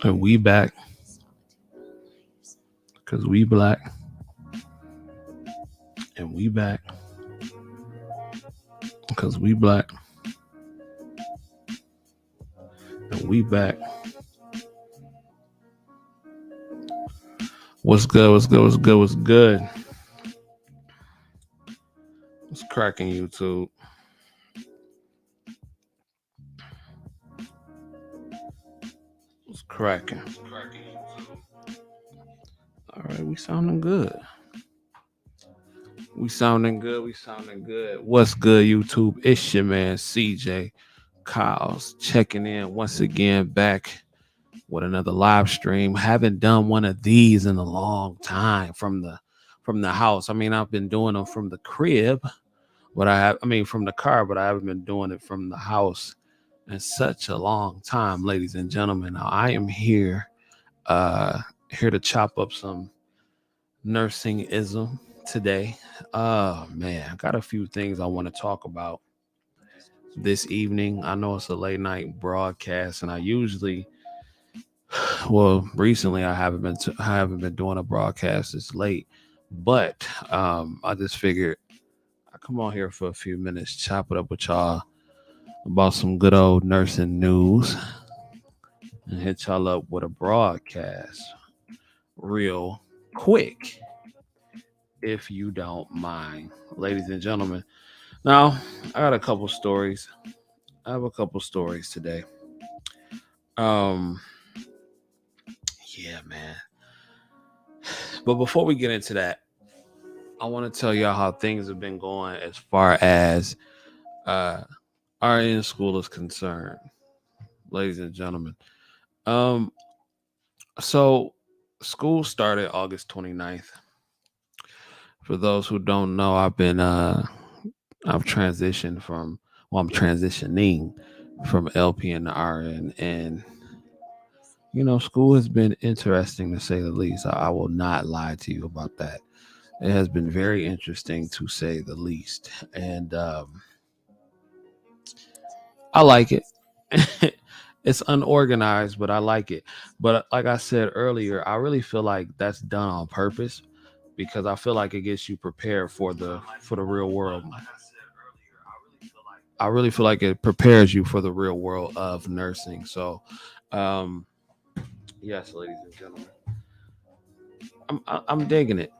And we back because we black. And we back because we black. And we back. What's good? What's good? What's good? What's good? What's cracking, YouTube? What's cracking? All right, we sounding good. We sounding good. We sounding good. What's good, YouTube? It's your man CJ Kyle's checking in once again, back with another live stream. Haven't done one of these in a long time from the house. I mean, I've been doing them from the crib, but from the car, but I haven't been doing it from the house in such a long time, ladies and gentlemen. Now I am here to chop up some nursing-ism today. Oh man, I got a few things I want to talk about this evening. I know it's a late night broadcast, and recently I haven't been doing a broadcast this late, but I just figured I come on here for a few minutes, chop it up with y'all about some good old nursing news, and hit y'all up with a broadcast real quick, if you don't mind, ladies and gentlemen. Now, I got a couple stories. I have a couple stories today. Yeah, man. But before we get into that, I want to tell y'all how things have been going as far as our in school is concerned, ladies and gentlemen. So school started August 29th. For those who don't know, I'm transitioning from LPN to RN, and school has been interesting to say the least. I will not lie to you about that. It has been very interesting to say the least, and I like it. It's unorganized, but I like it. But like I said earlier, I really feel like that's done on purpose, because I feel like it gets you prepared for the real world. I really feel like it prepares you for the real world of nursing. So, yes, ladies and gentlemen, I'm digging it.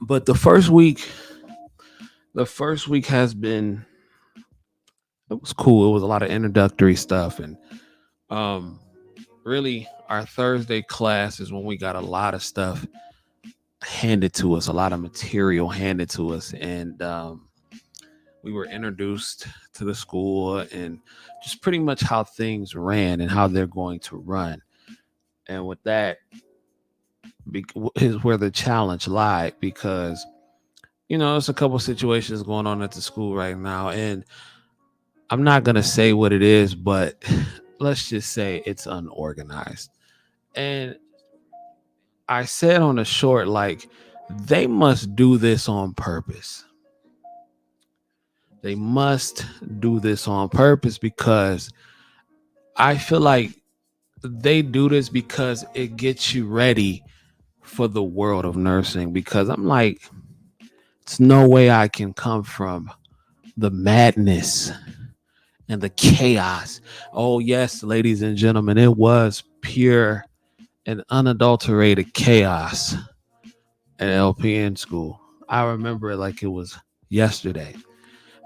But the first week has been, it was cool. It was a lot of introductory stuff, and really our Thursday class is when we got a lot of stuff handed to us, a lot of material handed to us, and we were introduced to the school and just pretty much how things ran and how they're going to run. And with that is where the challenge lied, because there's a couple situations going on at the school right now, and I'm not gonna say what it is, but let's just say it's unorganized. And I said on the short, like, they must do this on purpose. They must do this on purpose, because I feel like they do this because it gets you ready for the world of nursing. Because I'm like, it's no way I can come from the madness and the chaos. Oh, yes, ladies and gentlemen, it was pure and unadulterated chaos at LPN school. I remember it like it was yesterday.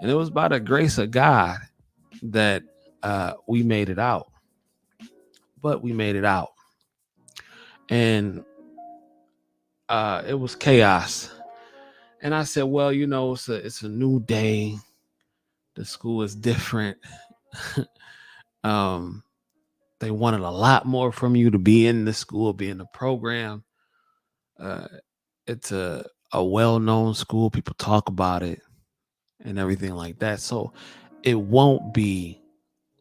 And it was by the grace of God that we made it out. But we made it out. And it was chaos. And I said, well, it's a new day. The school is different. They wanted a lot more from you to be in the school, be in the program. It's a well-known school. People talk about it and everything like that. So it won't be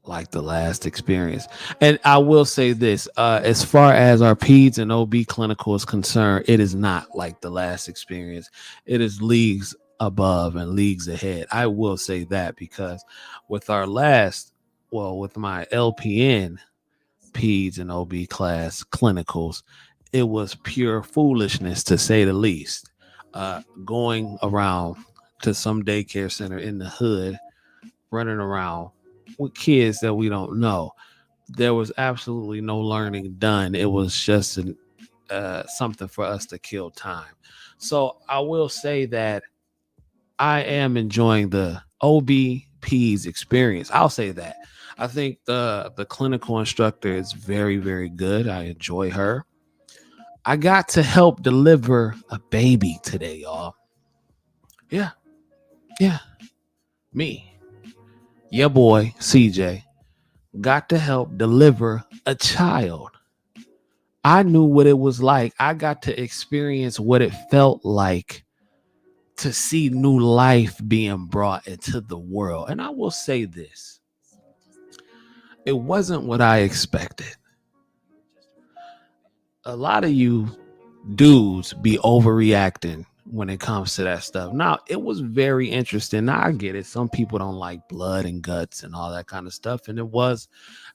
like the last experience. And I will say this, as far as our peds and OB clinical is concerned, it is not like the last experience. It is leagues above and leagues ahead. I will say that because with with my LPN peds and OB class clinicals, it was pure foolishness to say the least. Going around to some daycare center in the hood, running around with kids that we don't know. There was absolutely no learning done. It was just something for us to kill time. So I will say that I am enjoying the OBP's experience. I'll say that. I think the clinical instructor is very, very good. I enjoy her. I got to help deliver a baby today, y'all. Yeah, yeah. Me, your boy, CJ, got to help deliver a child. I knew what it was like. I got to experience what it felt like to see new life being brought into the world. And I will say this, it wasn't what I expected. A lot of you dudes be overreacting when it comes to that stuff. Now, it was very interesting. Now, I get it. Some people don't like blood and guts and all that kind of stuff. And it was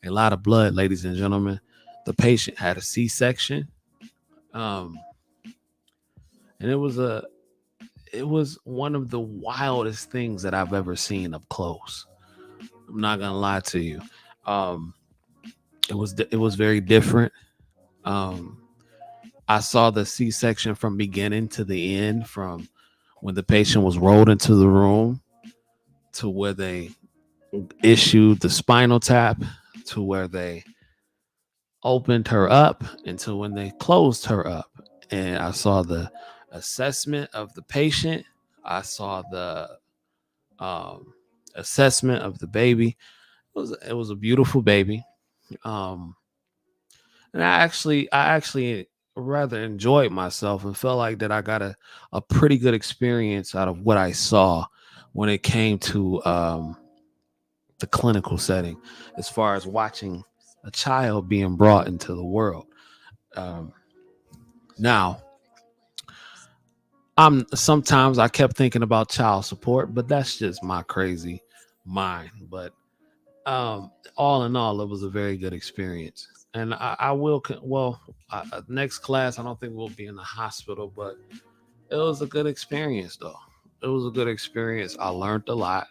a lot of blood, ladies and gentlemen. The patient had a C-section. Um, and it was one of the wildest things that I've ever seen up close. I'm not gonna lie to you. Um, it was very different. Um, I saw the C-section from beginning to the end, from when the patient was rolled into the room to where they issued the spinal tap to where they opened her up until when they closed her up. And I saw the assessment of the patient. I saw the um, assessment of the baby. It was a beautiful baby. Um, and I actually rather enjoyed myself and felt like that I got a pretty good experience out of what I saw when it came to the clinical setting, as far as watching a child being brought into the world. Um, now, I'm sometimes I kept thinking about child support, but that's just my crazy mind. But all in all, it was a very good experience. And I will, next class, I don't think we'll be in the hospital, but it was a good experience, though. It was a good experience. I learned a lot.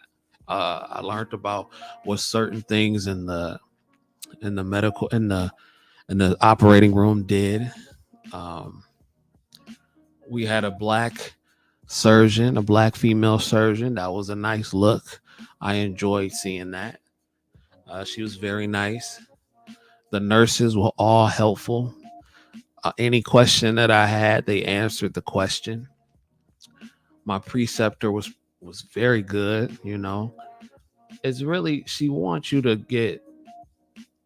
I learned about what certain things in the medical in the operating room did. Um, we had a black surgeon, a black female surgeon. That was a nice look. I enjoyed seeing that. She was very nice. The nurses were all helpful. Any question that I had, they answered the question. My preceptor was very good. You know, it's really she wants you to get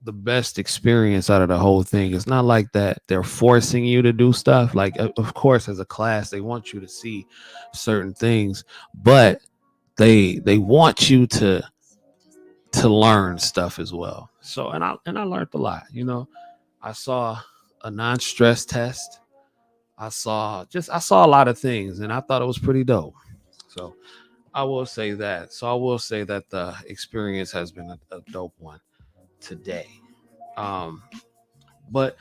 the best experience out of the whole thing. It's not like that they're forcing you to do stuff. Like, of course, as a class, they want you to see certain things, but they want you to learn stuff as well. So, and I learned a lot. You know, I saw a non-stress test. I saw a lot of things, and I thought it was pretty dope. So I will say that. So I will say that the experience has been a dope one today. Um, but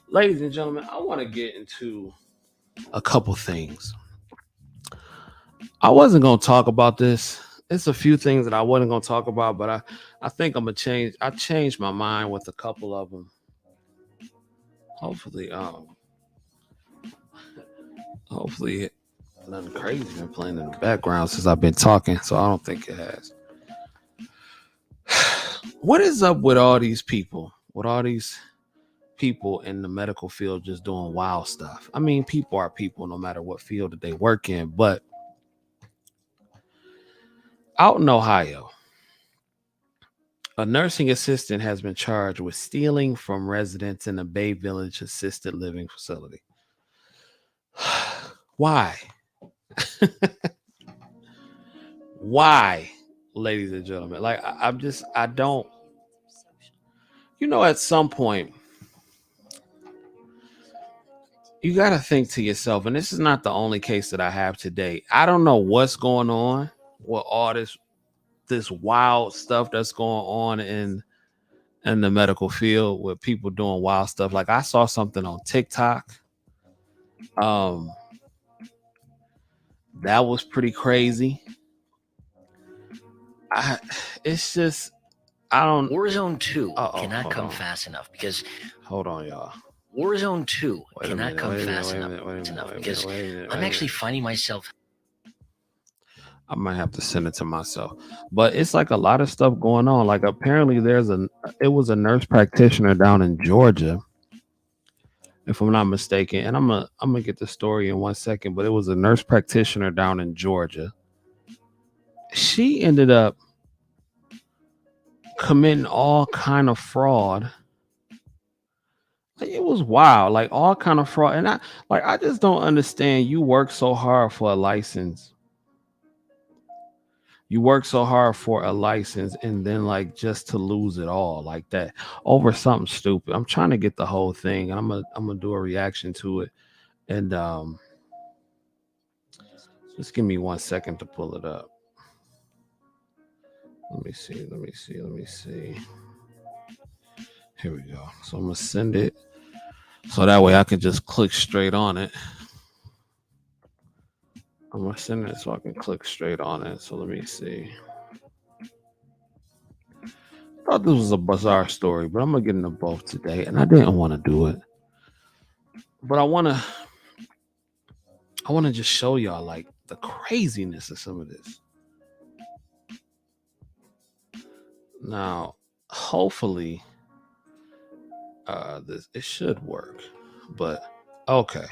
ladies and gentlemen, I want to get into a couple things. I wasn't gonna talk about this. It's a few things that I wasn't gonna talk about, but I think I'm gonna change. I changed my mind with a couple of them. Hopefully, hopefully nothing crazy been playing in the background since I've been talking, so I don't think it has. What is up with all these people? With all these people in the medical field just doing wild stuff? I mean, people are people no matter what field that they work in, but out in Ohio, a nursing assistant has been charged with stealing from residents in a Bay Village assisted living facility. Why? Why, ladies and gentlemen? Like, I don't, at some point, you got to think to yourself, and this is not the only case that I have today. I don't know what's going on with all this wild stuff that's going on in the medical field with people doing wild stuff. Like I saw something on TikTok. Um, that was pretty crazy. I, it's just I don't. Warzone 2 cannot come fast enough because. Hold on, y'all. Warzone 2 cannot come fast enough because I'm actually finding myself. I might have to send it to myself, but it's like a lot of stuff going on. Like apparently it was a nurse practitioner down in Georgia, if I'm not mistaken. And I'm gonna get the story in 1 second, but it was a nurse practitioner down in Georgia. She ended up committing all kind of fraud. It was wild, like all kind of fraud. And I just don't understand. You work so hard for a license. You work so hard for a license and then like just to lose it all like that over something stupid. I'm trying to get the whole thing and I'm gonna do a reaction to it. And just give me 1 second to pull it up. Let me see. Here we go. So I'm gonna send it so that way I can just click straight on it. I'm gonna send it so I can click straight on it. So let me see. I thought this was a bizarre story, but I'm gonna get into both today, and I didn't want to do it, but I want to just show y'all like the craziness of some of this. Now, hopefully, it should work, but okay.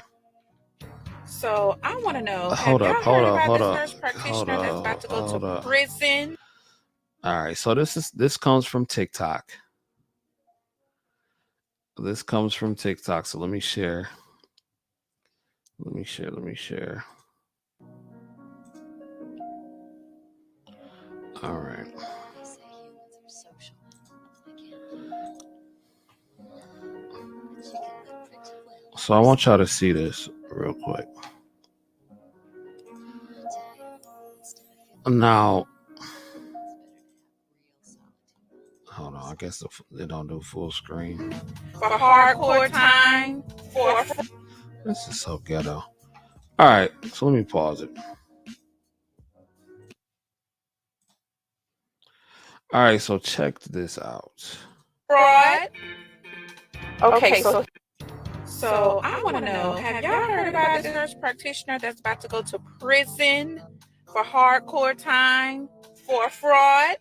So I want to know. Hold up. Nurse practitioner that's about to go to prison. All right, so this comes from TikTok. This comes from TikTok. So let me share. All right. So I want y'all to see this real quick. Now, hold on. I guess they don't do full screen. For hardcore time. This is so ghetto. All right, so let me pause it. All right, so check this out. Fraud. Okay, so I want to know, have y'all heard about this nurse practitioner that's about to go to prison for hardcore time for fraud?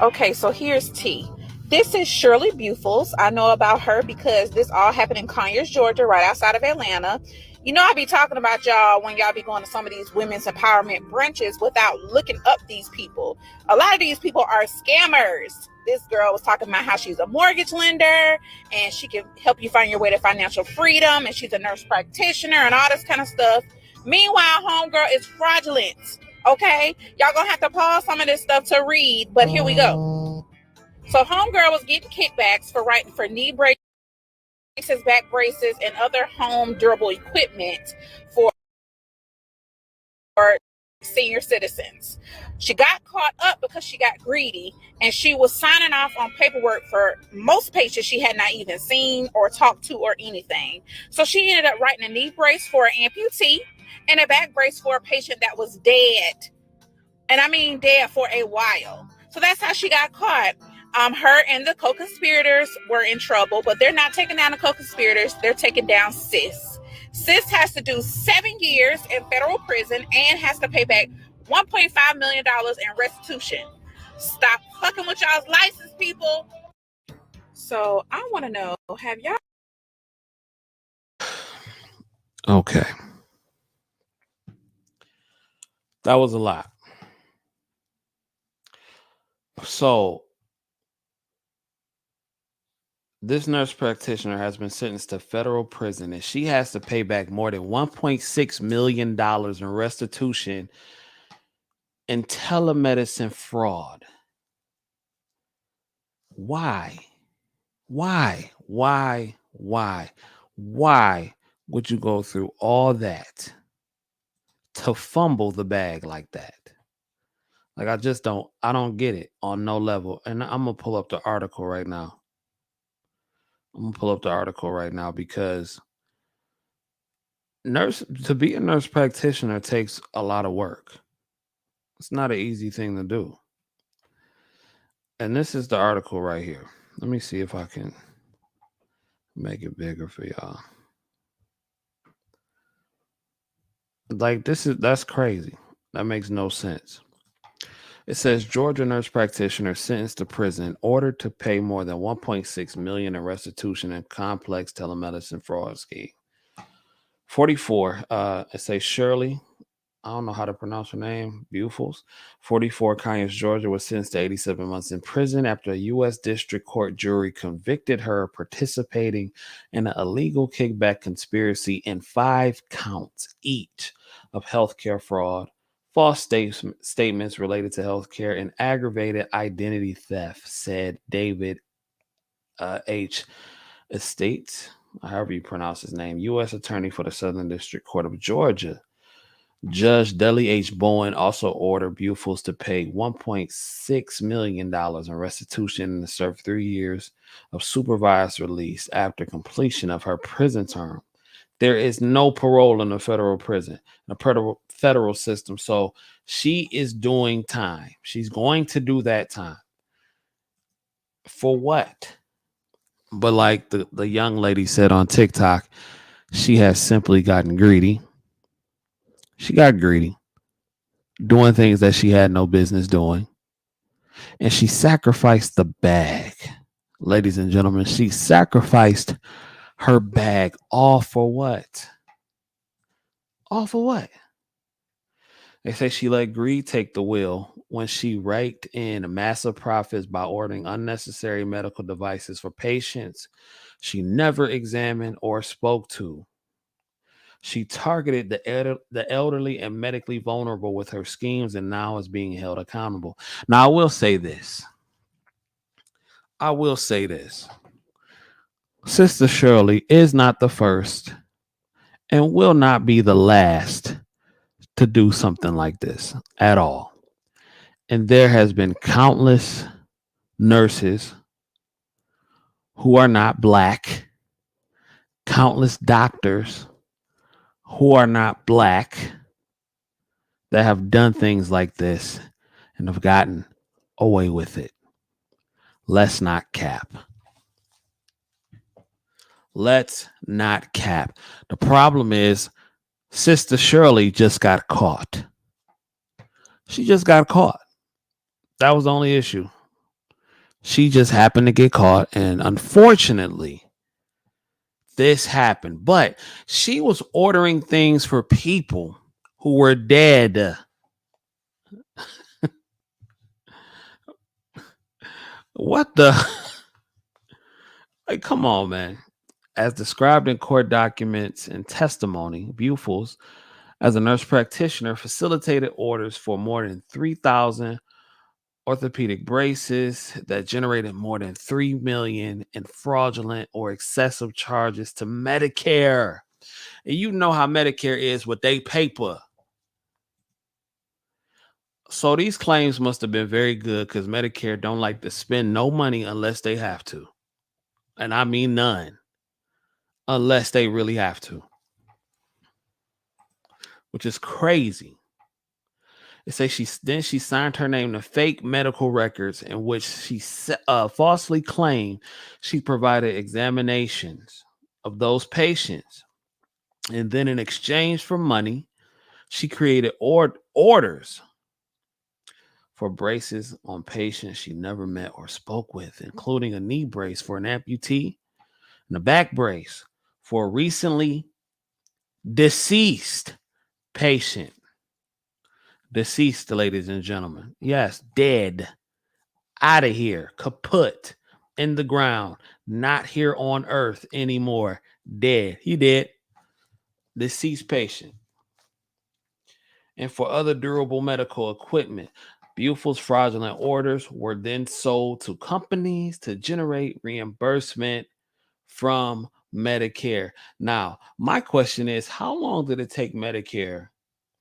Okay, so here's T. This is Shirley Bufels. I know about her because this all happened in Conyers, Georgia, right outside of Atlanta. You know, I be talking about y'all when y'all be going to some of these women's empowerment brunches without looking up these people. A lot of these people are scammers. This girl was talking about how she's a mortgage lender and she can help you find your way to financial freedom, and she's a nurse practitioner and all this kind of stuff. Meanwhile, homegirl is fraudulent. Okay, y'all gonna have to pause some of this stuff to read, but here we go. So homegirl was getting kickbacks for writing for knee braces, back braces, and other home durable equipment for senior citizens. She got caught up because she got greedy, and she was signing off on paperwork for most patients she had not even seen or talked to or anything. So she ended up writing a knee brace for an amputee and a back brace for a patient that was dead. And I mean dead for a while. So that's how she got caught. Her and the co-conspirators were in trouble, but they're not taking down the co-conspirators. They're taking down Sis. Sis has to do 7 years in federal prison and has to pay back $1.5 million in restitution. Stop fucking with y'all's license, people. So I want to know, have y'all... Okay. That was a lot. So this nurse practitioner has been sentenced to federal prison, and she has to pay back more than $1.6 million in restitution in telemedicine fraud. Why? would you go through all that to fumble the bag like that? Like I don't get it on no level. And I'm gonna pull up the article right now. Because to be a nurse practitioner takes a lot of work. It's not an easy thing to do. And this is the article right here. Let me see if I can make it bigger for y'all. Like that's crazy. That makes no sense. It says Georgia nurse practitioner sentenced to prison, ordered to pay more than 1.6 million in restitution in complex telemedicine fraud scheme. 44. It says Shirley. I don't know how to pronounce her name. Bufels. 44, Conyers, Georgia, was sentenced to 87 months in prison after a U.S. District Court jury convicted her of participating in an illegal kickback conspiracy in 5 counts each of healthcare fraud, false statements related to healthcare, and aggravated identity theft, said David H. Estates, however you pronounce his name, U.S. Attorney for the Southern District Court of Georgia. Judge Dudley H. Bowen also ordered Bufels to pay $1.6 million in restitution and to serve 3 years of supervised release after completion of her prison term. There is no parole in the federal prison, the federal system. So she is doing time. She's going to do that time. For what? But like the young lady said on TikTok, she has simply gotten greedy. She got greedy, doing things that she had no business doing. And she sacrificed the bag. Ladies and gentlemen, she sacrificed her bag all for what? All for what? They say she let greed take the wheel when she raked in massive profits by ordering unnecessary medical devices for patients she never examined or spoke to. She targeted the elderly and medically vulnerable with her schemes and now is being held accountable. Now, I will say this. Sister Shirley is not the first and will not be the last to do something like this at all. And there has been countless nurses who are not black, countless doctors who are not black that have done things like this and have gotten away with it. Let's not cap. Let's not cap. The problem is Sister Shirley just got caught. She just got caught. That was the only issue. She just happened to get caught, and unfortunately, this happened. But she was ordering things for people who were dead. What the? Like, come on, man. As described in court documents and testimony, Bufels, as a nurse practitioner, facilitated orders for more than 3,000 orthopedic braces that generated more than $3 million in fraudulent or excessive charges to Medicare. And you know how Medicare is with their paper. So these claims must have been very good because Medicare don't like to spend no money unless they have to. And I mean none. Unless they really have to. Which is crazy. It says she signed her name to fake medical records in which she falsely claimed she provided examinations of those patients. And then in exchange for money, she created orders for braces on patients she never met or spoke with, including a knee brace for an amputee and a back brace for a recently deceased patient. Deceased, ladies and gentlemen. Yes, dead. Out of here. Kaput. In the ground. Not here on earth anymore. Dead. He dead. Deceased patient. And for other durable medical equipment, Bufels' fraudulent orders were then sold to companies to generate reimbursement from Medicare. Now, my question is, how long did it take Medicare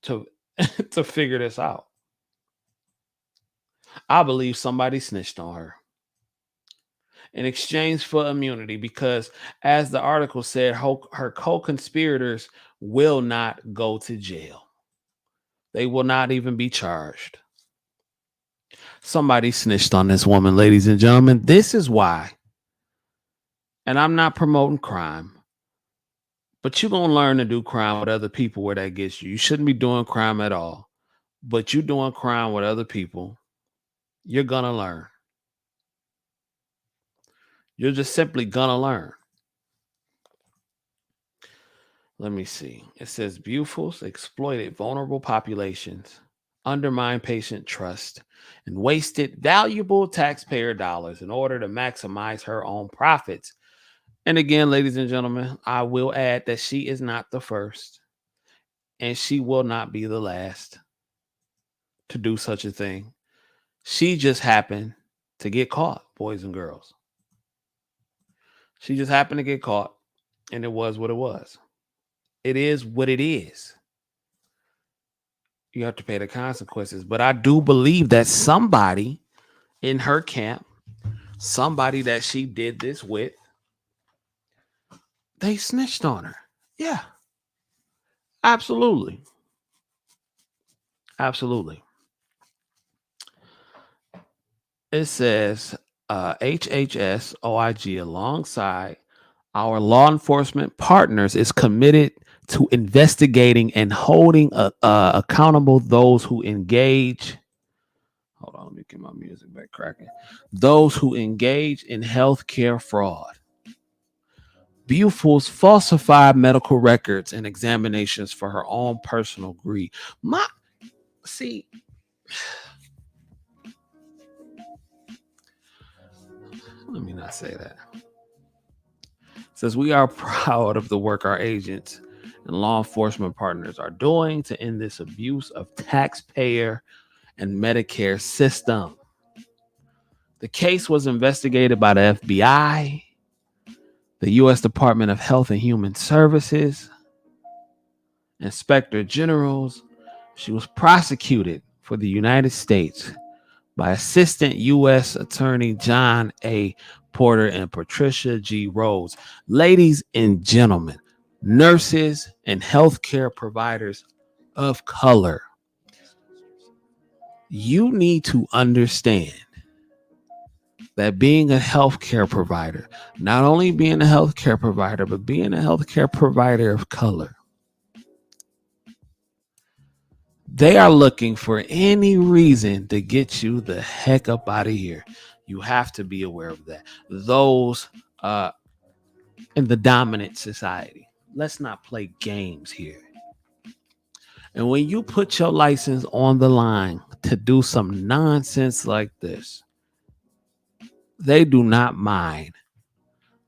to to figure this out? I believe somebody snitched on her in exchange for immunity because, as the article said, her co-conspirators will not go to jail. They will not even be charged. Somebody snitched on this woman, ladies and gentlemen. This is why, and I'm not promoting crime, but you're going to learn to do crime with other people where that gets you. You shouldn't be doing crime at all, but you're doing crime with other people. You're going to learn. You're just simply going to learn. Let me see. It says Bufals exploited vulnerable populations, undermined patient trust, and wasted valuable taxpayer dollars in order to maximize her own profits. And again, ladies and gentlemen, I will add that she is not the first, and she will not be the last to do such a thing. She just happened to get caught, boys and girls. She just happened to get caught, and it was what it was. It is what it is. You have to pay the consequences. But I do believe that somebody in her camp, somebody that she did this with, they snitched on her. Yeah. Absolutely. Absolutely. It says HHS OIG alongside our law enforcement partners is committed to investigating and holding accountable those who engage. Hold on, let me get my music back cracking. Those who engage in healthcare fraud. Bufals falsified medical records and examinations for her own personal greed. Let me not say that. It says we are proud of the work our agents and law enforcement partners are doing to end this abuse of taxpayer and Medicare system. The case was investigated by the FBI, the U.S. Department of Health and Human Services, Inspector Generals. She was prosecuted for the United States by Assistant U.S. Attorney John A. Porter and Patricia G. Rhodes. Ladies and gentlemen, nurses and healthcare providers of color, you need to understand that being a healthcare provider, not only being a healthcare provider, but being a healthcare provider of color, they are looking for any reason to get you the heck up out of here. You have to be aware of that. Those in the dominant society. Let's not play games here. And when you put your license on the line to do some nonsense like this, they do not mind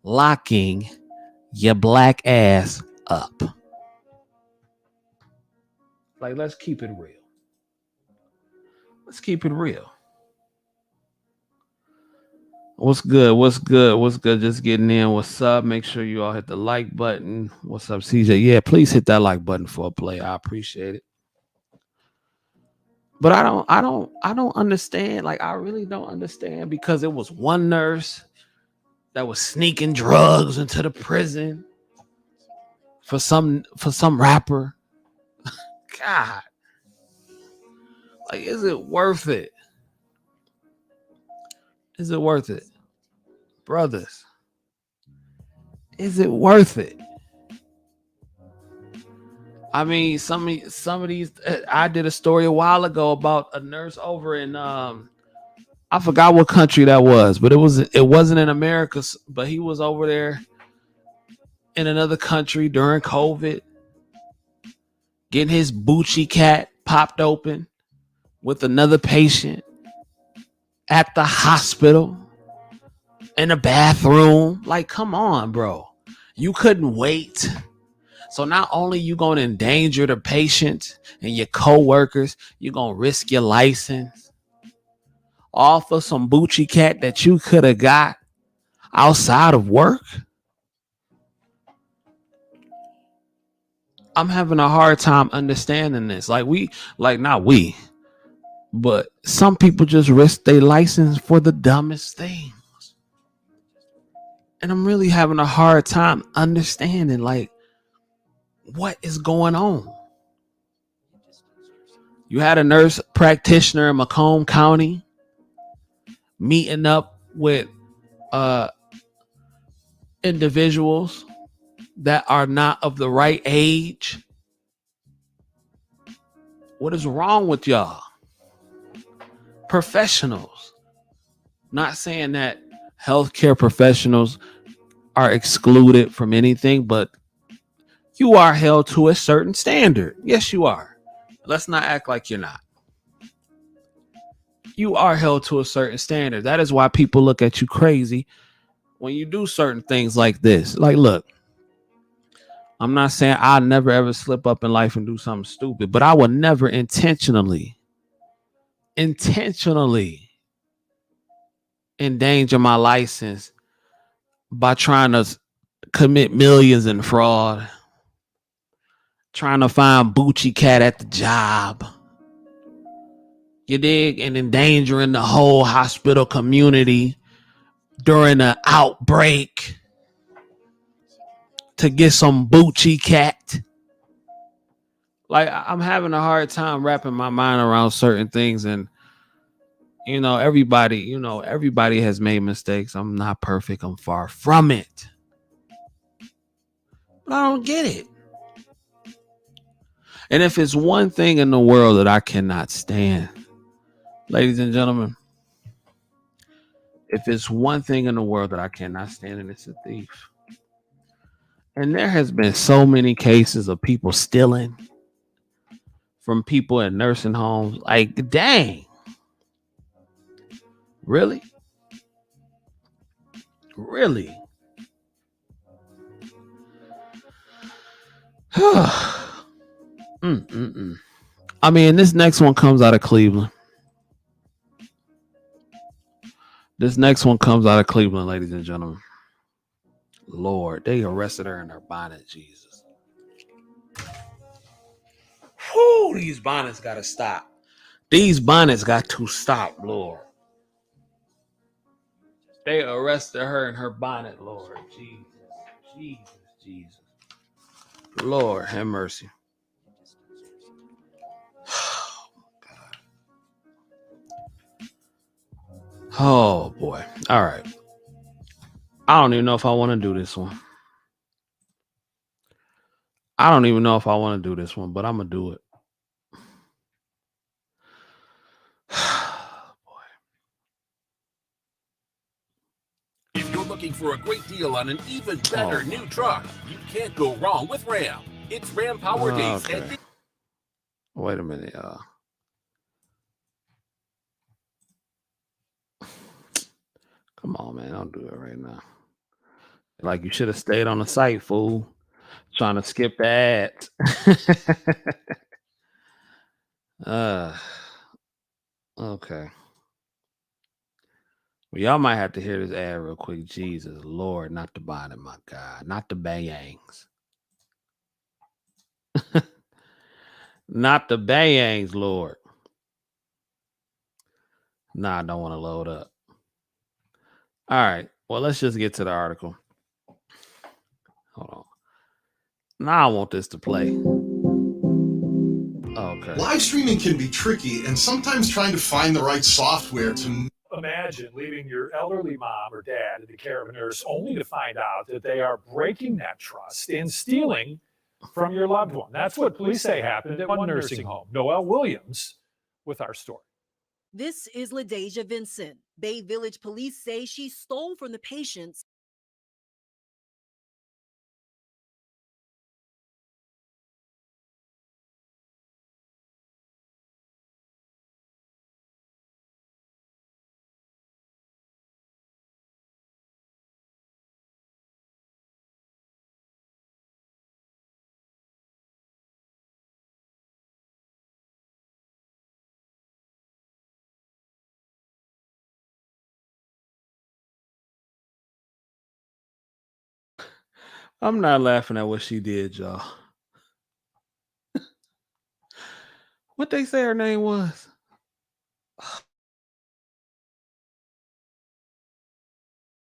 locking your black ass up. Like, let's keep it real. Let's keep it real. What's good? What's good? What's good? Just getting in. What's up? Make sure you all hit the like button. What's up, CJ? Yeah, please hit that like button for a play. I appreciate it. But I don't understand. Like, I really don't understand, because it was one nurse that was sneaking drugs into the prison for some rapper. God, like, is it worth it? Is it worth it, brothers? Is it worth it? I mean, some of these. I did a story a while ago about a nurse over in I forgot what country that was, but it wasn't in America, but he was over there in another country during COVID, getting his Bucci cat popped open with another patient at the hospital in the bathroom. Like, come on, bro. You couldn't wait. So not only you going to endanger the patient and your co-workers, you're going to risk your license off of some Bucci cat that you could have got outside of work. I'm having a hard time understanding this. Not we, but some people just risk their license for the dumbest things. And I'm really having a hard time understanding, like, what is going on. You had a nurse practitioner in Macomb County meeting up with individuals that are not of the right age. What is wrong with y'all? Professionals. Not saying that healthcare professionals are excluded from anything, but you are held to a certain standard. Yes, you are. Let's not act like you're not. You are held to a certain standard. That is why people look at you crazy when you do certain things like this. Like, look, I'm not saying I'll never ever slip up in life and do something stupid, but I will never intentionally endanger my license by trying to commit millions in fraud, trying to find Bucci Cat at the job. You dig? And endangering the whole hospital community during an outbreak to get some Bucci Cat. Like, I'm having a hard time wrapping my mind around certain things. And, everybody has made mistakes. I'm not perfect. I'm far from it. But I don't get it. And if it's one thing in the world that I cannot stand, ladies and gentlemen, if it's one thing in the world that I cannot stand, and it's a thief. And there has been so many cases of people stealing from people in nursing homes. Like, dang. Really? Really? I mean, this next one comes out of Cleveland. Ladies and gentlemen. Lord, they arrested her in her bonnet, Jesus. Whew, these bonnets got to stop. These bonnets got to stop, Lord. They arrested her in her bonnet, Lord. Jesus. Lord, have mercy. Oh, boy. All right. I don't even know if I want to do this one. but I'm going to do it. If you're looking for a great deal on an even better new truck, you can't go wrong with Ram. It's Ram Power Days. Okay. Wait a minute, y'all. Come on, man. Don't do it right now. Like, you should have stayed on the site, fool. Trying to skip the ads. Okay. Well, y'all might have to hear this ad real quick. Jesus, Lord, not the bottom, my God. Not the bayangs. Not the bayangs, Lord. Nah, I don't want to load up. All right. Well, let's just get to the article. Hold on. Now I want this to play. Okay. Live streaming can be tricky, and sometimes trying to find the right software to... Imagine leaving your elderly mom or dad in the care of a nurse only to find out that they are breaking that trust and stealing from your loved one. That's what police say happened at one nursing home. Noelle Williams with our story. This is LaDeja Vincent. Bay Village police say she stole from the patients. I'm not laughing at what she did, y'all. What they say her name was?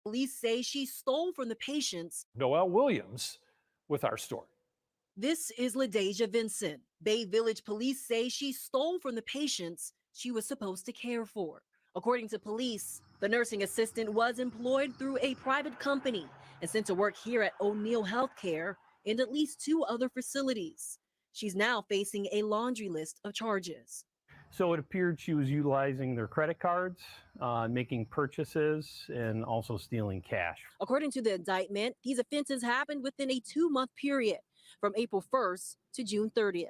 Police say she stole from the patients. Noelle Williams with our story. This is LaDeja Vincent. Bay Village police say she stole from the patients she was supposed to care for. According to police, the nursing assistant was employed through a private company and sent to work here at O'Neill Healthcare and at least 2 other facilities. She's now facing a laundry list of charges. So it appeared she was utilizing their credit cards, making purchases, and also stealing cash. According to the indictment, these offenses happened within a 2-month period from April 1st to June 30th.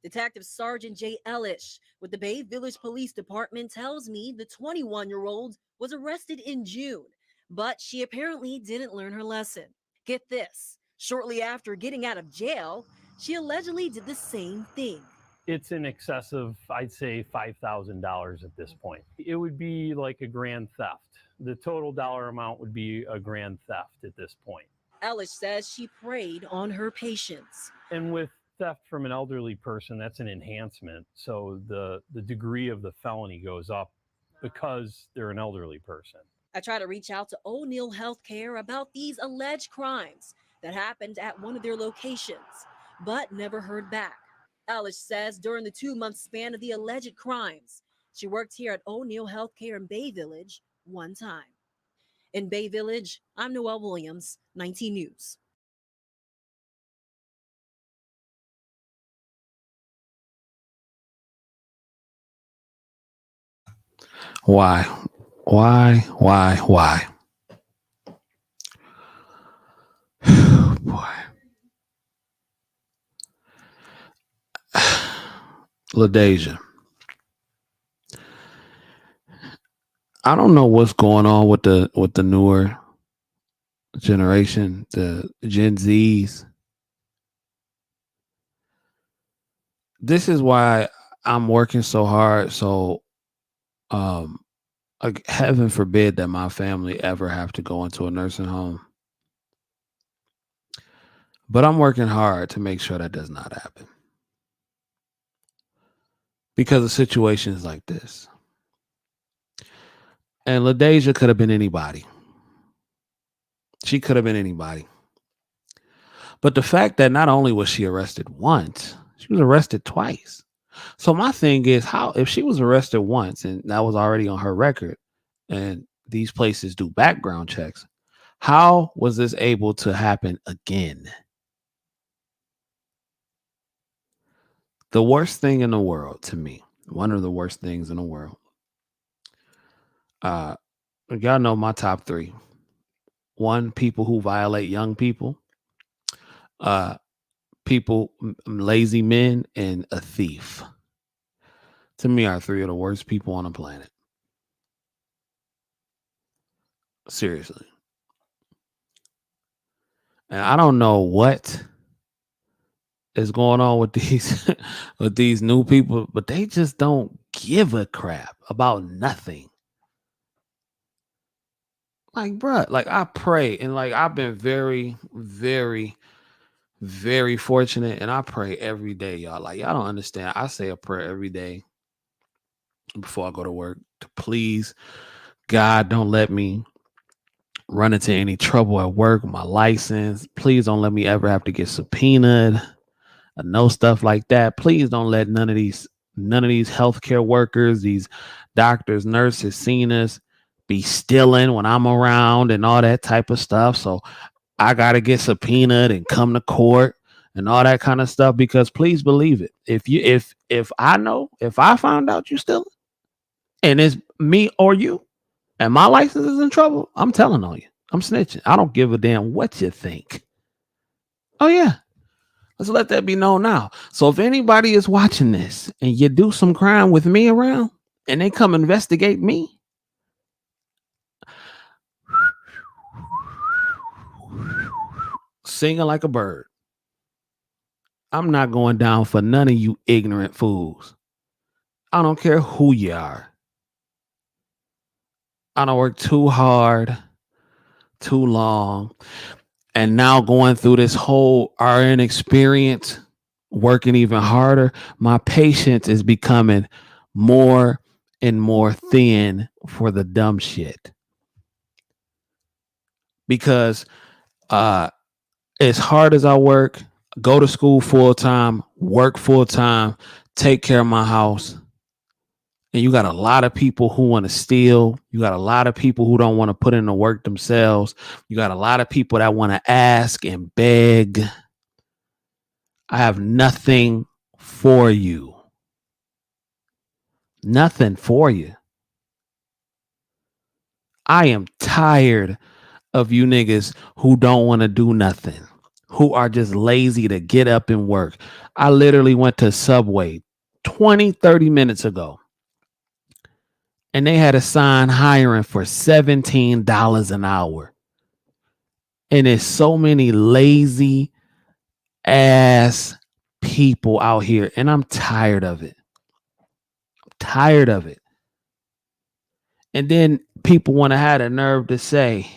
Detective Sergeant Jay Ellish with the Bay Village Police Department tells me the 21-year-old was arrested in June, but she apparently didn't learn her lesson. Get this, shortly after getting out of jail, she allegedly did the same thing. It's in excess of, I'd say, $5,000 at this point. It would be like a grand theft. The total dollar amount would be a grand theft at this point. Ellish says she preyed on her patients. And with theft from an elderly person, that's an enhancement. So the degree of the felony goes up because they're an elderly person. I try to reach out to O'Neill Healthcare about these alleged crimes that happened at one of their locations, but never heard back. Ellish says during the 2-month span of the alleged crimes, she worked here at O'Neill Healthcare in Bay Village one time. In Bay Village, I'm Noelle Williams, 19 News. Why? Boy. LaDeja. I don't know what's going on with the newer generation, the Gen Zs. This is why I'm working so hard. So, heaven forbid that my family ever have to go into a nursing home. But I'm working hard to make sure that does not happen. Because of situations like this. And LaDeja could have been anybody. She could have been anybody. But the fact that not only was she arrested once, she was arrested twice. So my thing is, how, if she was arrested once and that was already on her record, and these places do background checks, how was this able to happen again? The worst thing in the world to me, one of the worst things in the world. Y'all know my top 3. 1, people who violate young people. People, lazy men, and a thief. To me, are 3 of the worst people on the planet. Seriously. And I don't know what is going on with these with these new people, but they just don't give a crap about nothing. Like, bruh, like I pray, and like I've been very, very, very fortunate, and I pray every day, y'all. Like, y'all don't understand. I say a prayer every day before I go to work to please God, don't let me run into any trouble at work with my license. Please don't let me ever have to get subpoenaed. No stuff like that. Please don't let none of these healthcare workers, these doctors, nurses, seniors be stealing when I'm around and all that type of stuff. So I got to get subpoenaed and come to court and all that kind of stuff, because please believe it. If I found out you stealing and it's me or you and my license is in trouble, I'm telling on you. I'm snitching. I don't give a damn what you think. Oh yeah. Let's let that be known now. So if anybody is watching this and you do some crime with me around and they come investigate me, singing like a bird, I'm not going down for none of you ignorant fools. I don't care who you are. I don't work too hard, too long, and now going through this whole RN experience working even harder, my patience is becoming more and more thin for the dumb shit. Because as hard as I work, go to school full time, work full time, take care of my house, and you got a lot of people who want to steal. You got a lot of people who don't want to put in the work themselves. You got a lot of people that want to ask and beg. I have nothing for you. Nothing for you. I am tired of you niggas who don't want to do nothing, who are just lazy to get up and work. I literally went to Subway 20-30 minutes ago, and they had a sign hiring for $17 an hour. And there's so many lazy ass people out here, and I'm tired of it. I'm tired of it. And then people want to have the nerve to say,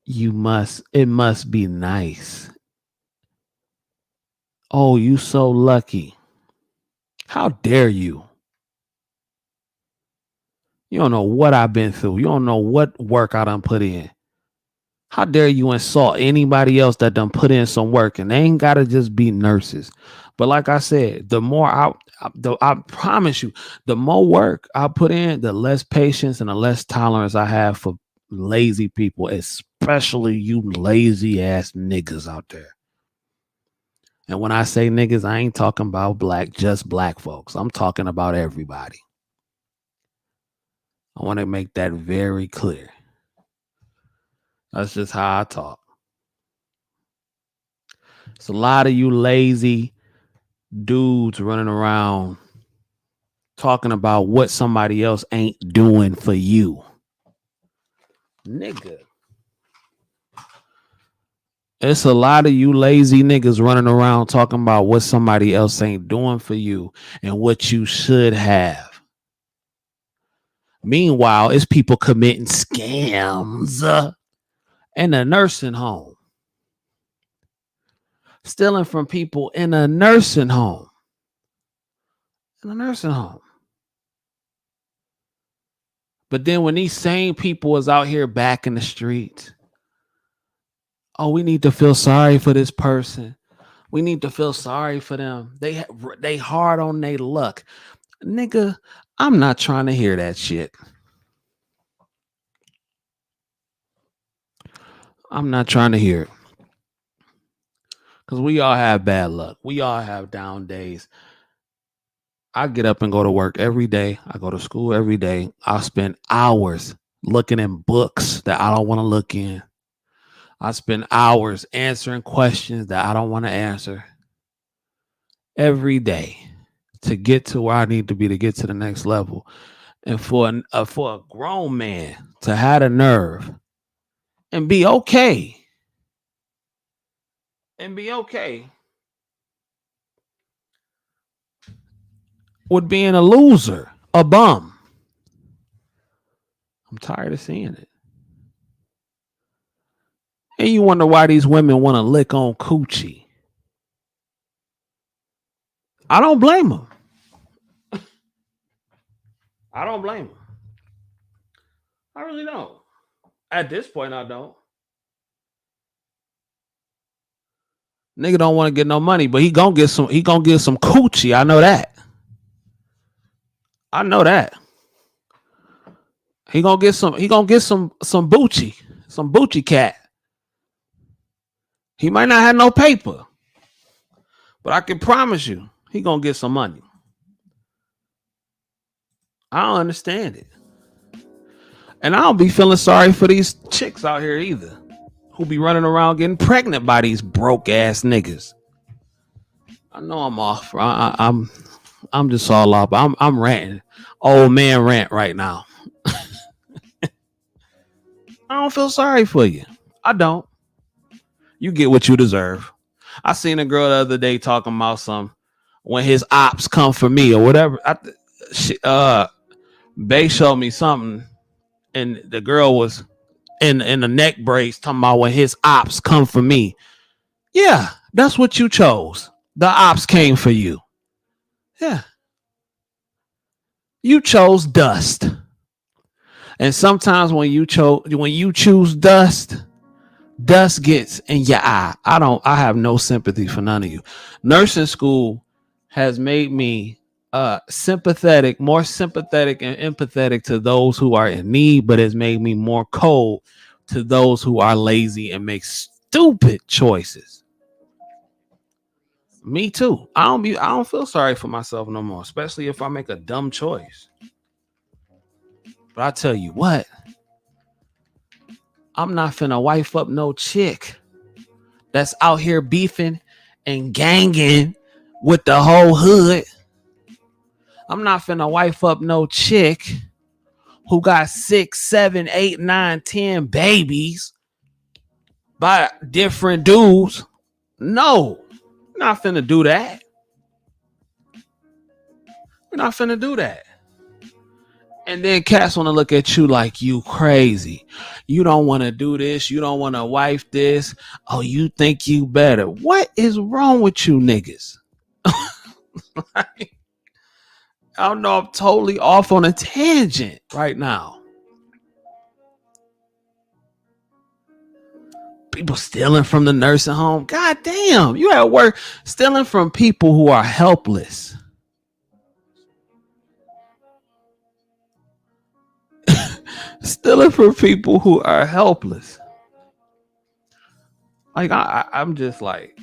it must be nice. Oh, you so lucky. How dare you? You don't know what I've been through. You don't know what work I done put in. How dare you insult anybody else that done put in some work? And they ain't got to just be nurses. But like I said, the more I promise you, the more work I put in, the less patience and the less tolerance I have for lazy people, especially you lazy ass niggas out there. And when I say niggas, I ain't talking about just black folks. I'm talking about everybody. I want to make that very clear. That's just how I talk. It's a lot of you lazy dudes running around talking about what somebody else ain't doing for you. Nigga. It's a lot of you lazy niggas running around talking about what somebody else ain't doing for you and what you should have. Meanwhile, it's people committing scams in a nursing home. Stealing from people in a nursing home. In a nursing home. But then when these same people is out here back in the streets, oh, we need to feel sorry for this person. We need to feel sorry for them. They hard on their luck. Nigga, I'm not trying to hear that shit. I'm not trying to hear it. Because we all have bad luck. We all have down days. I get up and go to work every day. I go to school every day. I spend hours looking in books that I don't want to look in. I spend hours answering questions that I don't want to answer every day to get to where I need to be to get to the next level. And for a grown man to have the nerve and be okay. And be okay with being a loser, a bum. I'm tired of seeing it. And you wonder why these women want to lick on coochie. I don't blame them. I don't blame them. I really don't. At this point, I don't. Nigga don't want to get no money, but he gonna get some coochie. I know that. He gonna get some boochie, some boochie cat. He might not have no paper, but I can promise you he gonna get some money. I don't understand it. And I don't be feeling sorry for these chicks out here either, who be running around getting pregnant by these broke ass niggas. I know I'm off. I'm just all off. I'm ranting. Old man rant right now. I don't feel sorry for you. I don't. You get what you deserve. I seen a girl the other day talking about when his ops come for me or whatever. Bay showed me something, and the girl was in the neck brace talking about when his ops come for me. Yeah, That's what you chose. The ops came for you. Yeah. You chose dust. And sometimes when you choose dust gets in your eye. I have no sympathy for none of you. Nursing school has made me sympathetic, more sympathetic and empathetic to those who are in need, but has made me more cold to those who are lazy and make stupid choices. Me too. I don't feel sorry for myself no more, especially if I make a dumb choice. But I tell you what, I'm not finna wife up no chick that's out here beefing and ganging with the whole hood. I'm not finna wife up no chick who got 6, 7, 8, 9, 10 babies by different dudes. No, we're not finna do that. We're not finna do that. And then cats want to look at you like you crazy. You don't want to do this. You don't want to wife this. Oh, you think you better. What is wrong with you niggas? I don't know. I'm totally off on a tangent right now. People stealing from the nursing home. God damn. You at work stealing from people who are helpless. Stealing from people who are helpless. Like I'm just like,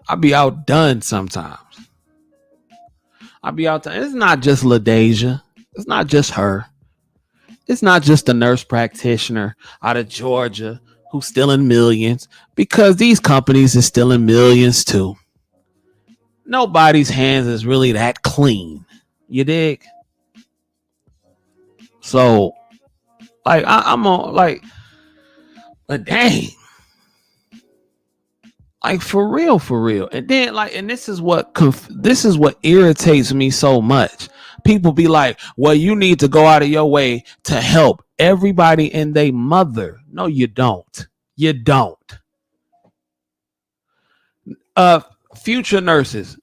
I be outdone sometimes. I be outdone. It's not just LaDeja. It's not just her. It's not just a nurse practitioner out of Georgia who's stealing millions, because these companies are stealing millions too. Nobody's hands is really that clean. You dig? So, like, I'm on, like, but dang. Like, for real. And then, like, and this is what irritates me so much. People be like, well, you need to go out of your way to help everybody and their mother. No, you don't. You don't. Future nurses.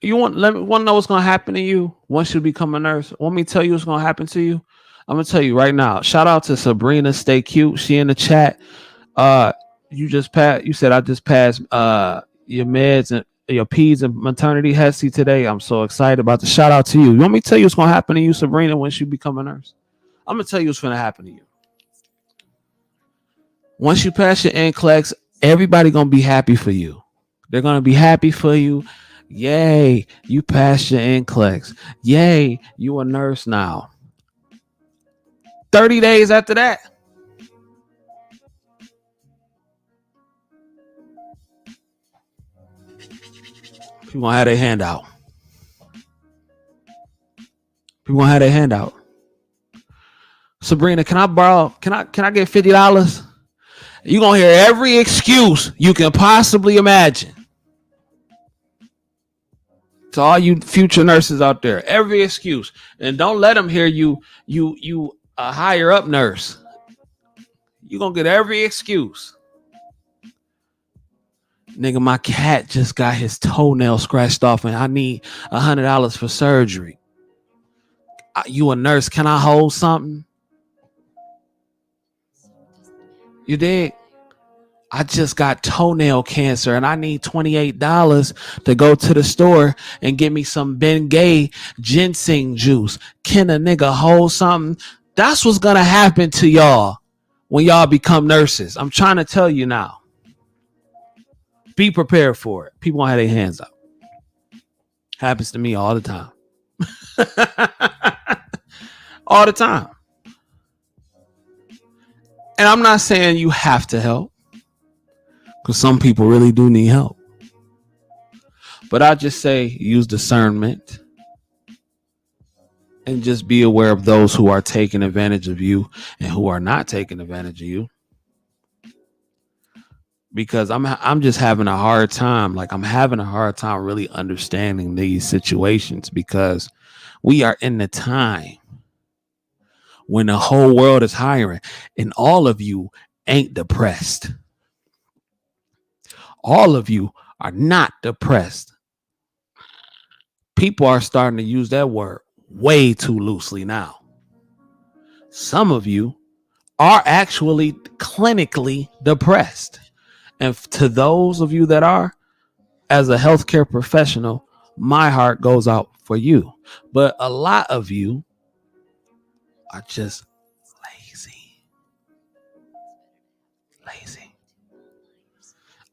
You want to know what's going to happen to you once you become a nurse? Want me to tell you what's going to happen to you? I'm going to tell you right now. Shout out to Sabrina. Stay cute. She in the chat. You just passed. You said I just passed your meds and your peds and maternity HESI today. I'm so excited about the shout out to you. You want me to tell you what's going to happen to you, Sabrina, once you become a nurse? I'm going to tell you what's going to happen to you. Once you pass your NCLEX, everybody going to be happy for you. They're going to be happy for you. Yay, you passed your NCLEX. Yay, you a nurse now. 30 days after that, people gonna have their hand out. People gonna have their hand out. Sabrina, can I borrow? Can I get $50? You gonna hear every excuse you can possibly imagine. To all you future nurses out there, every excuse, and don't let them hear you a higher up nurse. You gonna get every excuse. Nigga, my cat just got his toenail scratched off and I need $100 for surgery. You a nurse? Can I hold something? You dig? I just got toenail cancer and I need $28 to go to the store and get me some Bengay ginseng juice. Can a nigga hold something? That's what's gonna happen to y'all when y'all become nurses. I'm trying to tell you now. Be prepared for it. People gonna have their hands up. Happens to me all the time. All the time. And I'm not saying you have to help, because some people really do need help. But I just say use discernment and just be aware of those who are taking advantage of you and who are not taking advantage of you. Because I'm just having a hard time. Like, I'm having a hard time really understanding these situations, because we are in the time when the whole world is hiring and all of you ain't depressed. All of you are not depressed. People are starting to use that word way too loosely now. Some of you are actually clinically depressed. And to those of you that are, as a healthcare professional, my heart goes out for you. But a lot of you are just lazy.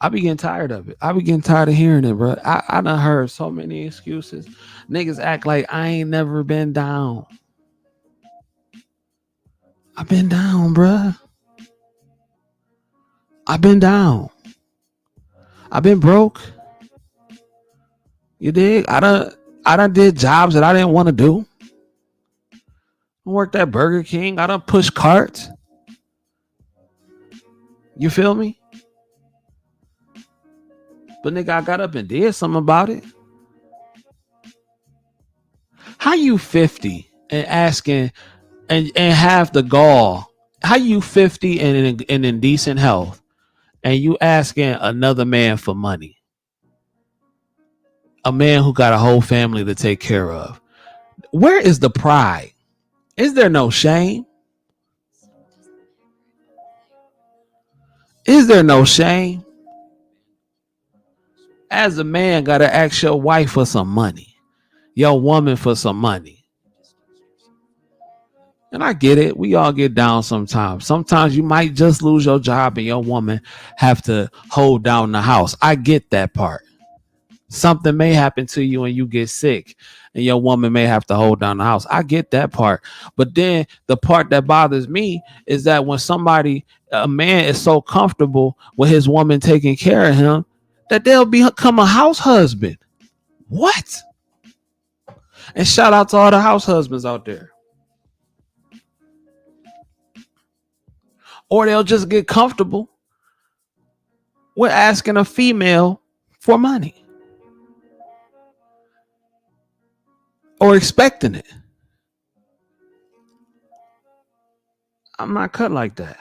I be getting tired of it. I be getting tired of hearing it, bro. I done heard so many excuses. Niggas act like I ain't never been down. I've been down, bro. I've been down. I've been broke. You dig? I done did jobs that I didn't want to do. I worked at Burger King. I done pushed carts. You feel me? But nigga, I got up and did something about it. How you 50 and asking and have the gall? How you 50 and in decent health and you asking another man for money? A man who got a whole family to take care of. Where is the pride? Is there no shame? Is there no shame? As a man, gotta ask your wife for some money, your woman for some money. And I get it. We all get down sometimes. Sometimes you might just lose your job and your woman have to hold down the house. I get that part. Something may happen to you and you get sick and your woman may have to hold down the house. I get that part. But then the part that bothers me is that when a man is so comfortable with his woman taking care of him, that they'll become a house husband. What? And shout out to all the house husbands out there. Or they'll just get comfortable with asking a female for money. Or expecting it. I'm not cut like that.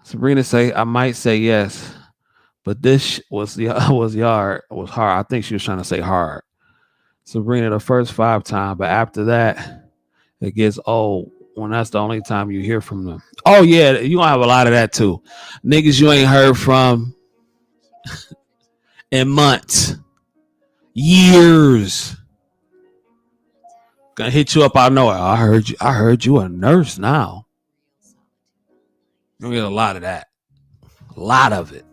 Sabrina say, I might say yes, but this was hard. I think she was trying to say hard. Sabrina, the first 5 times, but after that, it gets old when that's the only time you hear from them. Oh yeah, you gonna have a lot of that too. Niggas you ain't heard from in months, years. Gonna hit you up out of nowhere. I heard you a nurse now. You'll get a lot of that. A lot of it.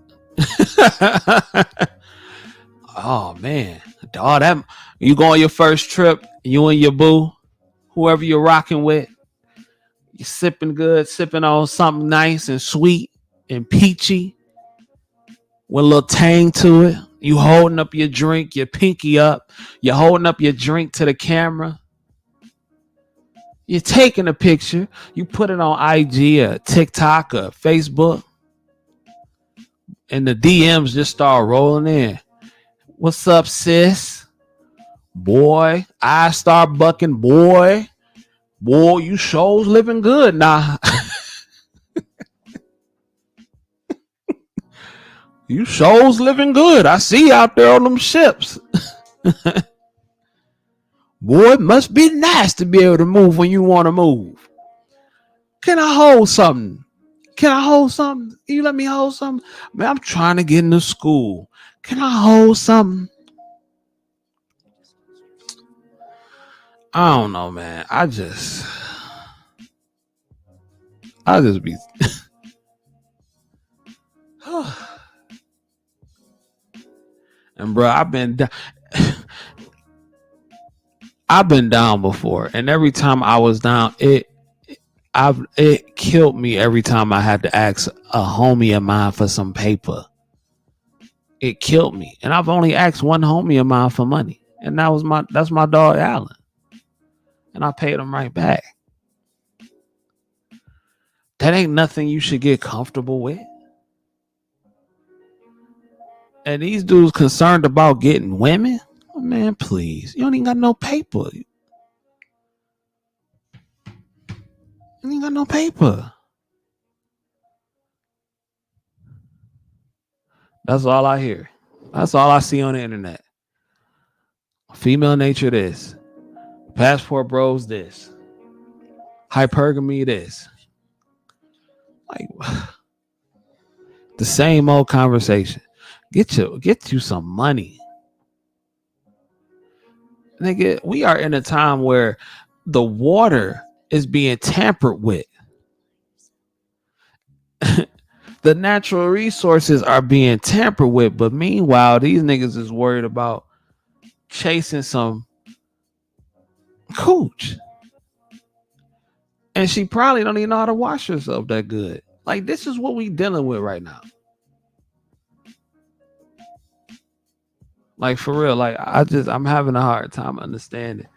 Oh man. Oh, that you go on your first trip, you and your boo, whoever you're rocking with, you're sipping good, sipping on something nice and sweet and peachy with a little tang to it. You holding up your drink, your pinky up, you're holding up your drink to the camera. You're taking a picture, you put it on IG or TikTok or Facebook, and the DMs just start rolling in. What's up, sis? Boy, I start bucking, boy, you shows living good now. You shows living good. I see you out there on them ships. Boy, it must be nice to be able to move when you want to move. Can I hold something? Can I hold something? Can you let me hold something? Man, I'm trying to get into school. Can I hold something? I don't know, man. I just be and bro, I've been down before, and every time I was down, it killed me every time I had to ask a homie of mine for some paper. It killed me, and I've only asked one homie of mine for money, and that's my dog Alan, and I paid him right back. That ain't nothing you should get comfortable with. And these dudes concerned about getting women? Oh, man, please. You don't even got no paper. You ain't got no paper. That's all I hear. That's all I see on the internet. Female nature this. Passport bros this. Hypergamy this. Like the same old conversation. Get you some money. Nigga, we are in a time where the water is being tampered with. The natural resources are being tampered with, but meanwhile, these niggas is worried about chasing some cooch. And she probably don't even know how to wash herself that good. Like, this is what we dealing with right now. Like, for real, like, I'm having a hard time understanding.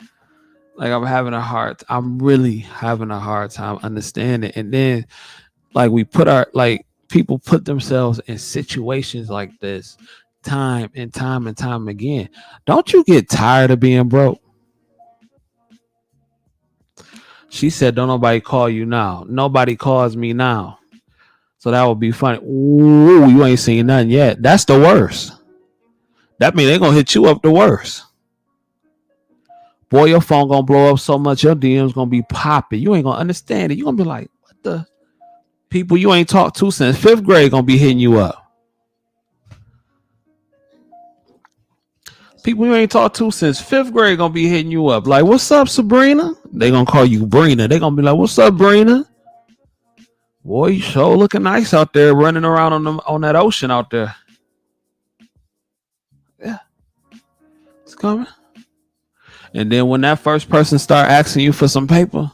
Like, I'm really having a hard time understanding. And then, like, people put themselves in situations like this time and time and time again. Don't you get tired of being broke? She said, don't nobody call you now. Nobody calls me now. So that would be funny. Ooh, you ain't seen nothing yet. That's the worst. That means they're going to hit you up the worst. Boy, your phone going to blow up so much, your DM's going to be popping. You ain't going to understand it. You're going to be like, what the? People you ain't talked to since 5th grade going to be hitting you up. People you ain't talked to since 5th grade going to be hitting you up. Like, what's up, Sabrina? They going to call you Brina. They going to be like, what's up, Brina? Boy, you sure looking nice out there running around on that ocean out there. Yeah. It's coming. And then when that first person start asking you for some paper,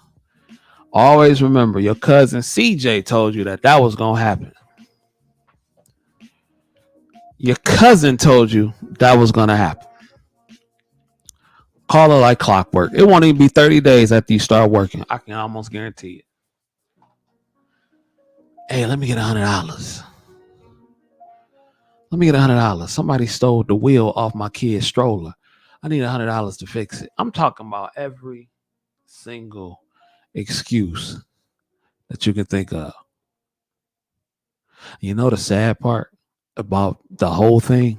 always remember your cousin CJ told you that was going to happen. Your cousin told you that was going to happen. Call it like clockwork. It won't even be 30 days after you start working. I can almost guarantee it. Hey, let me get $100. Let me get $100. Somebody stole the wheel off my kid's stroller. I need $100 to fix it. I'm talking about every single excuse that you can think of. You know the sad part about the whole thing?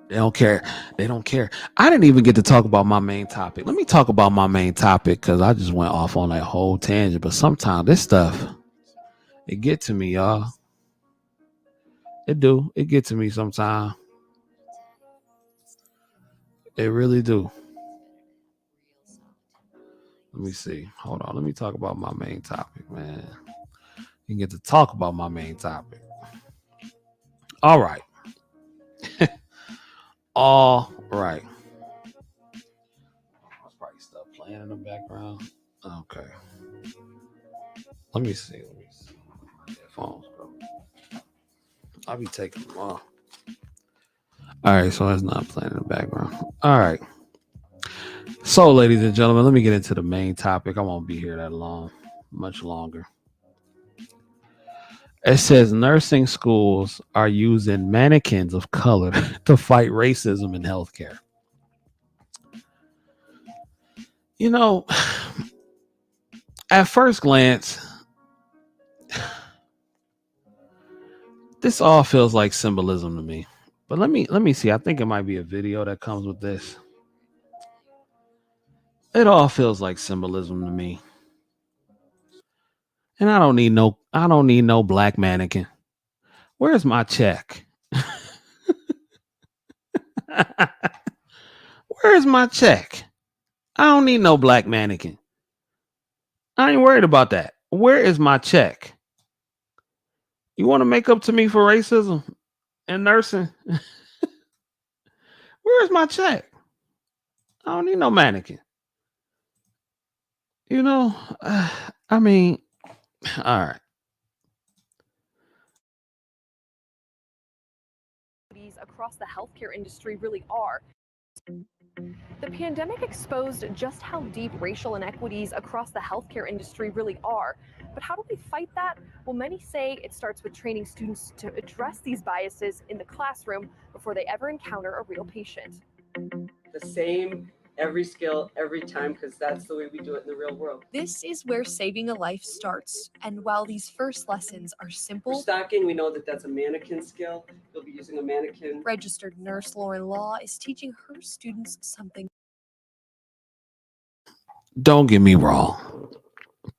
They don't care. They don't care. I didn't even get to talk about my main topic. Let me talk about my main topic because I just went off on that whole tangent. But sometimes this stuff, it get to me, y'all. It do. It get to me sometimes. It really do. Let me see. Hold on. Let me talk about my main topic, man. You get to talk about my main topic. All right. All right. There's probably stuff playing in the background. Okay. Let me see. Headphones, bro. I'll be taking them off. All right, so it's not playing in the background. All right. So, ladies and gentlemen, let me get into the main topic. I won't be here that long, much longer. It says nursing schools are using mannequins of color to fight racism in healthcare. You know, at first glance, this all feels like symbolism to me. But let me see. I think it might be a video that comes with this. It all feels like symbolism to me. And I don't need no black mannequin. Where's my check? Where's my check? I don't need no black mannequin. I ain't worried about that. Where is my check? You want to make up to me for racism and nursing? Where's my check? I don't need no mannequin. You know, I mean, all right. Across the healthcare industry really are. The pandemic exposed just how deep racial inequities across the healthcare industry really are. But how do we fight that? Well, many say it starts with training students to address these biases in the classroom before they ever encounter a real patient. The same every skill, every time, because that's the way we do it in the real world. This is where saving a life starts. And while these first lessons are For simple, stocking, we know that that's a mannequin skill. You'll be using a mannequin. registered nurse Lauren Law is teaching her students something. Don't get me wrong.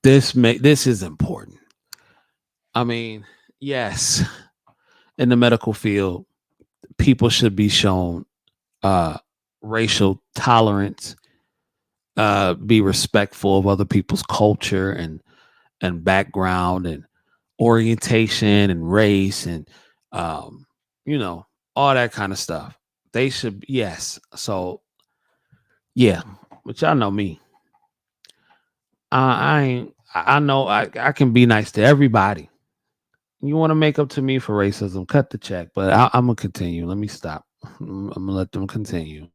This is important. I mean, yes, in the medical field, people should be shown racial tolerance, be respectful of other people's culture and background and orientation and race and you know, all that kind of stuff. They should, yes. So yeah, but y'all know me. I know I can be nice to everybody. You want to make up to me for racism, cut the check. But I'm gonna continue. Let me stop. I'm gonna let them continue.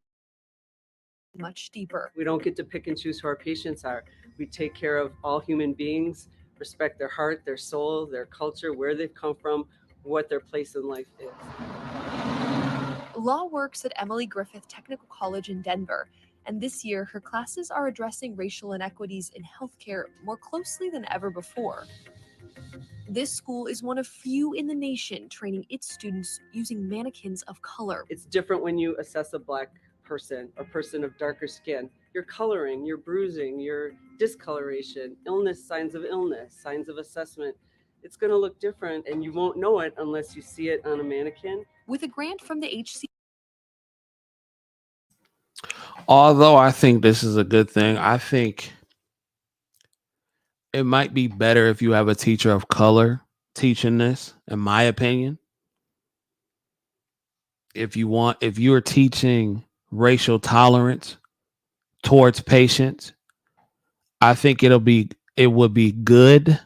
Much deeper. We don't get to pick and choose who our patients are. We take care of all human beings, respect their heart, their soul, their culture, where they've come from, what their place in life is. Law works at Emily Griffith Technical College in Denver, and this year her classes are addressing racial inequities in healthcare more closely than ever before. This school is one of few in the nation training its students using mannequins of color. It's different when you assess a Black person, a person of darker skin. Your coloring, your bruising, your discoloration, illness, signs of assessment. It's going to look different, and you won't know it unless you see it on a mannequin. With a grant from the HC. Although I think this is a good thing, I think it might be better if you have a teacher of color teaching this, in my opinion. If you're teaching racial tolerance towards patients, I think it would be good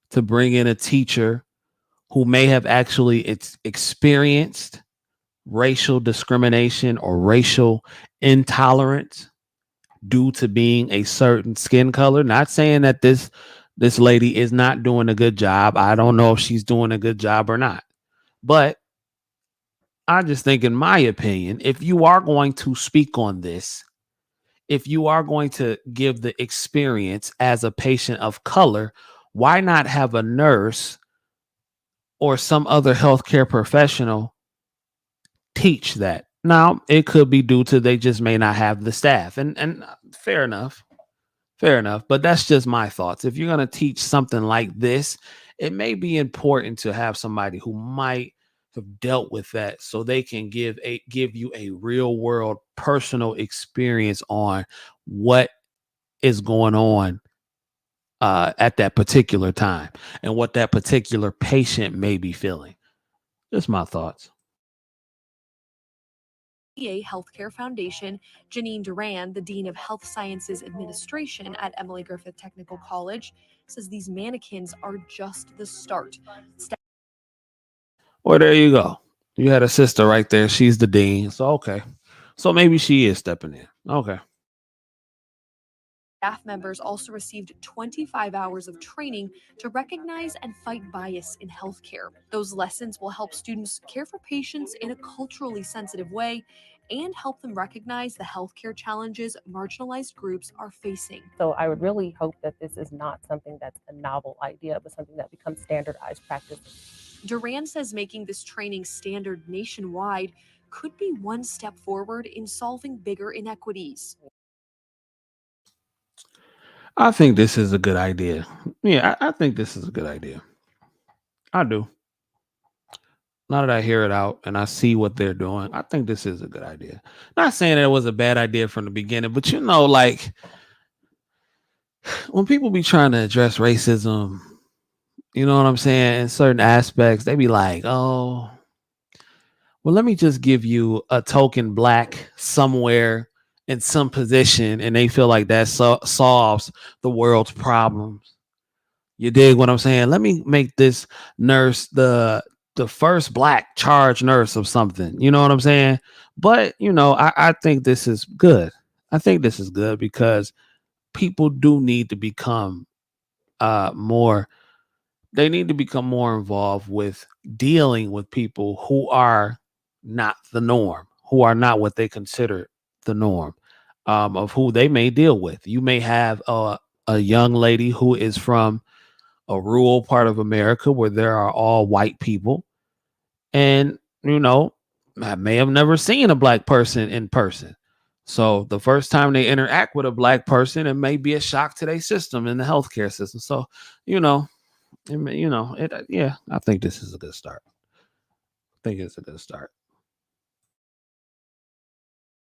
to bring in a teacher who may have actually experienced racial discrimination or racial intolerance due to being a certain skin color. Not saying that this lady is not doing a good job. I don't know if she's doing a good job or not. But I just think, in my opinion, if you are going to speak on this, if you are going to give the experience as a patient of color, why not have a nurse or some other healthcare professional teach that? Now, it could be due to they just may not have the staff, and fair enough. But that's just my thoughts. If you're going to teach something like this, it may be important to have somebody who might have dealt with that, so they can give you a real world personal experience on what is going on at that particular time and what that particular patient may be feeling. Just my thoughts. Healthcare Foundation, Janine Duran, the Dean of Health Sciences Administration at Emily Griffith Technical College, says these mannequins are just the start. Well, there you go. You had a sister right there. She's the dean. So, okay. So maybe she is stepping in. Okay. Staff members also received 25 hours of training to recognize and fight bias in healthcare. Those lessons will help students care for patients in a culturally sensitive way and help them recognize the healthcare challenges marginalized groups are facing. So I would really hope that this is not something that's a novel idea, but something that becomes standardized practice. Duran says making this training standard nationwide could be one step forward in solving bigger inequities. I think this is a good idea. Yeah, I think this is a good idea. I do. Now that I hear it out and I see what they're doing, I think this is a good idea. Not saying that it was a bad idea from the beginning, but like when people be trying to address racism, you know what I'm saying, in certain aspects, they be like, oh, well, let me just give you a token Black somewhere in some position, and they feel like that solves the world's problems. You dig what I'm saying? Let me make this nurse the first Black charge nurse of something. You know what I'm saying? But, I think this is good. I think this is good because people do need to become more involved with dealing with people who are not the norm, who are not what they consider the norm. of who they may deal with. You may have a young lady who is from a rural part of America where there are all white people, and I may have never seen a black person in person. So the first time they interact with a black person, it may be a shock to their system in the healthcare system. So, yeah, I think this is a good start. I think it's a good start.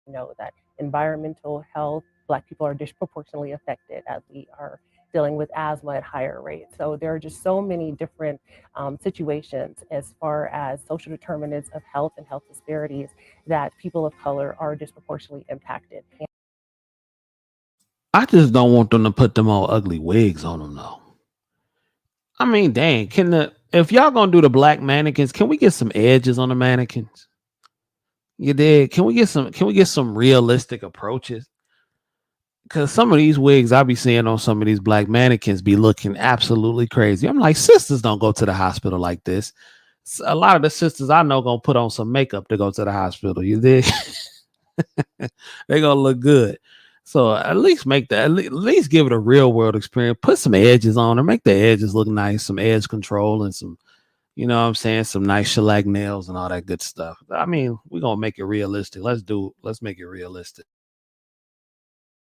Know that environmental health, Black people are disproportionately affected as we are dealing with asthma at higher rates. So there are just so many different situations as far as social determinants of health and health disparities that people of color are disproportionately impacted. I just don't want them to put them all ugly wigs on them, though. I mean, dang, if y'all gonna do the black mannequins, can we get some edges on the mannequins? You did. Can we get some realistic approaches? Because some of these wigs I be seeing on some of these black mannequins be looking absolutely crazy. I'm like, sisters don't go to the hospital like this. A lot of the sisters I know gonna put on some makeup to go to the hospital. You did. They gonna look good. So at least at least give it a real world experience. Put some edges on or make the edges look nice, some edge control and some, you know what I'm saying, some nice shellac nails and all that good stuff. I mean, we're gonna make it realistic. Let's make it realistic.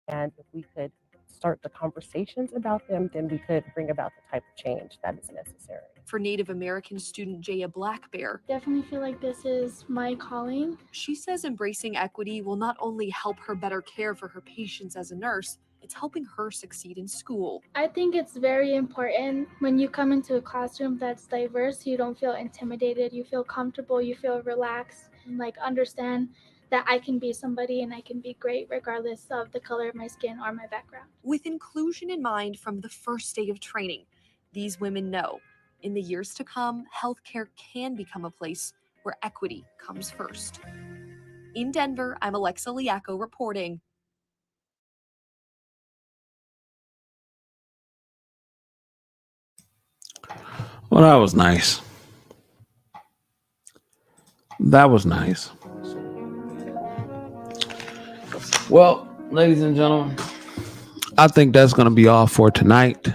And if we could start the conversations about them, then we could bring about the type of change that is necessary. For Native American student Jaya Blackbear, definitely feel like this is my calling. She says embracing equity will not only help her better care for her patients as a nurse, it's helping her succeed in school. I think it's very important when you come into a classroom that's diverse, you don't feel intimidated, you feel comfortable, you feel relaxed, and understand that I can be somebody and I can be great regardless of the color of my skin or my background. With inclusion in mind from the first day of training, these women know in the years to come, healthcare can become a place where equity comes first. In Denver, I'm Alexa Liaco reporting. Well, that was nice. That was nice. Well, ladies and gentlemen, I think that's going to be all for tonight.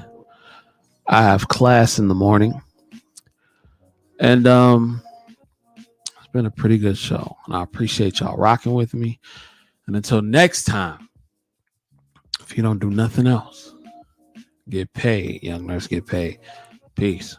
I have class in the morning. And it's been a pretty good show. And I appreciate y'all rocking with me. And until next time, if you don't do nothing else, get paid. Young nurse, get paid. Peace.